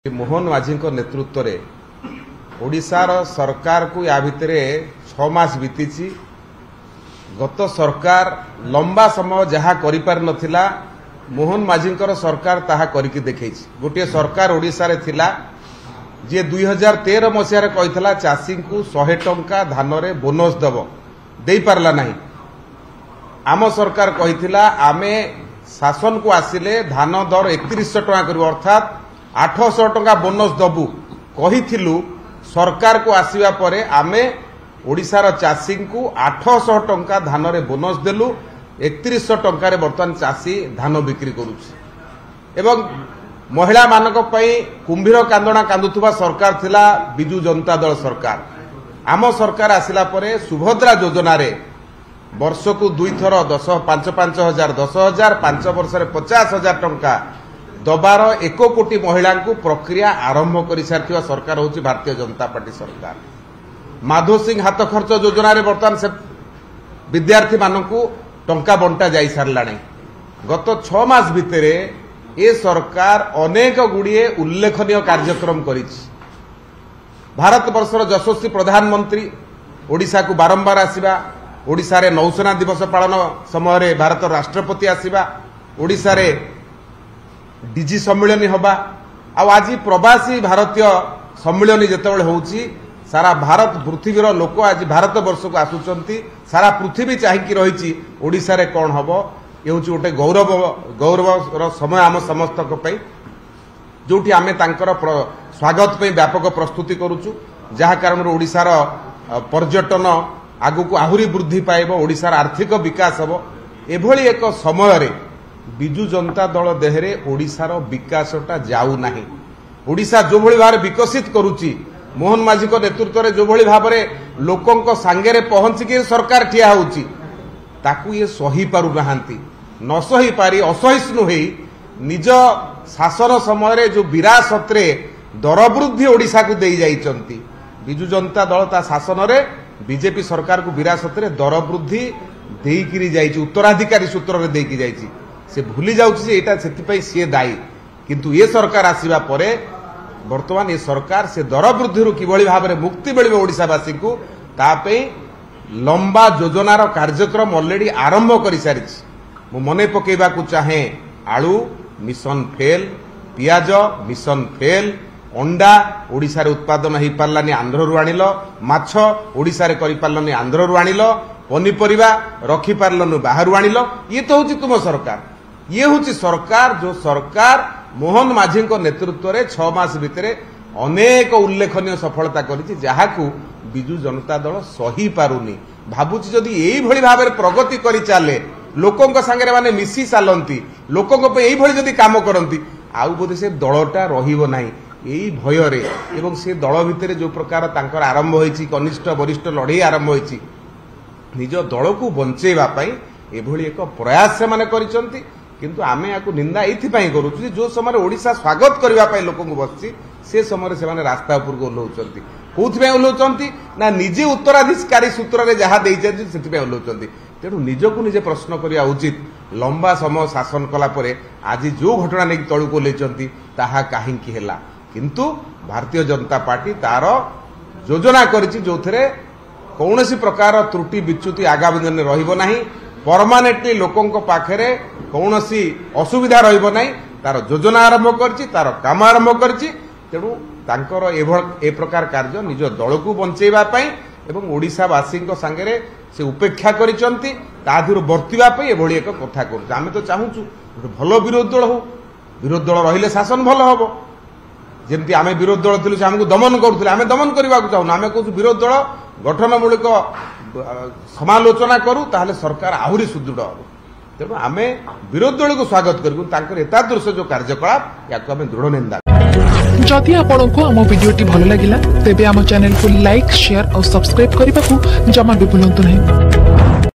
मोहन माझी नेतृत्व में ओडिशार सरकार को या भितर 6 मास बीती। गत सरकार लंबा समय जहाँ कर नथिला मोहन माझी सरकार ताहा करके देखी। गोटे सरकार ओडिशा रे थिला जे 2013 मसीह कही चाषी को 100 टंका धान रे बोनस दे पारला नहीं। आम सरकार कही आमे शासन को आसिले धान दर 3100 टंका करू अर्थात 800 टंका बोनस दबु कहिथिलु। सरकार को आसीबा परे आमे ओडिशार चाषी को 800 टंका धान रे बोनस देलु। 3100 टंका रे वर्तमान चाषी धान बिक्री करुछि एवं महिला मानक पई कुंभीर कांदणा कांदुथुबा सरकार थिला बिजू जनता दल सरकार। आम सरकार आसिला परे सुभद्रा योजना रे वर्ष को 2 थर 5,500 10,000 5 वर्ष रे 50,000 टंका दबार 1 कोटी महिला को प्रक्रिया आरंभ कर सारी सरकार होची भारतीय जनता पार्टी सरकार। माधो सिंह हाथ खर्च योजना रे वर्तमान से विद्यार्थी मानकू टंका बंटा जाई सारलाणी। गत 6 मास भितर ए सरकार अनेक गुड़िए उल्लेखनीय कार्यक्रम करिछि। भारत वर्षर यशस्वी प्रधानमंत्री ओडिशा को बारंबार आसीबा, ओडिशा रे नौसेना दिवस पालन समय रे भारत राष्ट्रपति आसीबा, ओडिशा रे डीजी सम्मेलन हवा आ आज प्रवासी भारतीय सम्मेलन जेतेबेले होउछि सारा भारत पृथ्वीर लोक आज भारत वर्ष को आसुचंती। सारा पृथ्वी चाहिकी रही ओडिशा रे कौन हम ये हूँ गोटे गौरव समय आम समस्त जोटी आमे तांकर स्वागत पे व्यापक प्रस्तुति करुचु जहा कारण ओडिशार पर्यटन आगु को आहुरी वृद्धि पाइब, ओडिशार आर्थिक विकास हम। एभली एक समय रे बिजू जनता दल देहरे ओडिशार विकासटा जाऊ नाही। ओडिशा जो भली भाव विकसित करुची मोहन माझी नेतृत्व में जो भली भाव लोकों सांगे पहुंचिक सरकार ठिया होउची ताकू ये सही पारु नाहांती। न सही पारी असहिष्णु होई निज शासन समय रे जो विरासत रे दर वृद्धि ओडिशा को देई जाइचंती। बिजू जनता दल ता शासन रे बीजेपी सरकार को विरासत रे दर वृद्धि देइकिरी जाइची, उत्तराधिकारी सूत्र रे देइकी जाइची। से भूली जाउची एटा सेतिपई से दायी। किंतु ये सरकार आसीबा परे वर्तमान ये सरकार से दर वृद्धि किभली भाव में मुक्ति मिलिबो ओडिशावासी को तापे लंबा योजनार कार्यक्रम ऑलरेडी आरंभ कर सारी। मु मने पकेबा को चाहे आलू मिशन फेल, पियाज मिशन फेल, अंडा ओडिशा रे उत्पादन हो पारानी आंध्र रु आनिल, माछ ओडिशा रे करि पारलनी आंध्र रु आनिल, पनीपरिबा रखि पारलनु बाहरु आनिल। ये तो होची तुम सरकार। ये होची सरकार जो सरकार मोहन माझी नेतृत्व में 6 मास भितर अनेक उल्लेखनीय सफलता करिछि जहाकू बिजू जनता दल सही पारुनी। भाबुछि जदि एई भली भाव में प्रगति करि चाले लोकों संगे माने मिसी चालंती, लोकों पे एई भली जदि काम करंती आउ बोधे से दलटा रहिबो नाही। एई भय रे एवं से दल भितर जो प्रकार तांकर आरंभ होईछि कनिष्ठ वरिष्ठ लड़ाई आरंभ होईछि निज दल को बंचेबा पई एभली एक प्रयास से माने करिसंती। किंतु आमे याकू निंदा एथिपाई करूछु जो समय ओडिशा स्वागत करबा पई लोकों को बसछि से समय से माने रास्ता ऊपर को ओल्हौचंती। कोथि ओल्हौचंती ना निजे उत्तराधिकारी सूत्र रे जहा देइ जाय सेति ओल्हौचंती। तेणु निजको निजे प्रश्न करिया उचित। लंबा समय शासन कला परे आज जो घटना नै तळु को लेचंती ताहा काहींकी हेला। किंतु भारतीय जनता पार्टी तार योजना करिछि जोथरे कौनसी प्रकार त्रुटि विच्युति आगामी दिन रहिबो नाही। परमानेंटली लोकों पाखरे कौनसी असुविधा रहिबो नाही। तार योजना आरंभ करछि, तार काम आरंभ करछि। तेणु तांकर ए प्रकार कार्य निज दल को बंचेबा पई एवं ओडिशावासी संगे से उपेक्षा करिसंती ताधुर बर्तिबा पई एभली एक कथा करू। आमे तो चाहूछु भलो विरोधी दल हो, विरोधी दल रहिले शासन भलो हबो। जेमती आमे विरोधी दल थिलु से हमकु दमन करूथिले आमे दमन करबा को चाहू। आमे कहू विरोधी दल गठनमूलक समालोचना करू ताहले सरकार आहुरी सुदृढ़ हो। तेणु आमे विरोधी दल को स्वागत करू तांकर एतादृश जो कार्यकलाप याको आमे दृढ़ निंदा। जदि आपंक आम भिडी भल लगा तेब आम चैनल को लाइक, शेयर और सब्सक्राइब करने को जमा भी भूलु नहीं।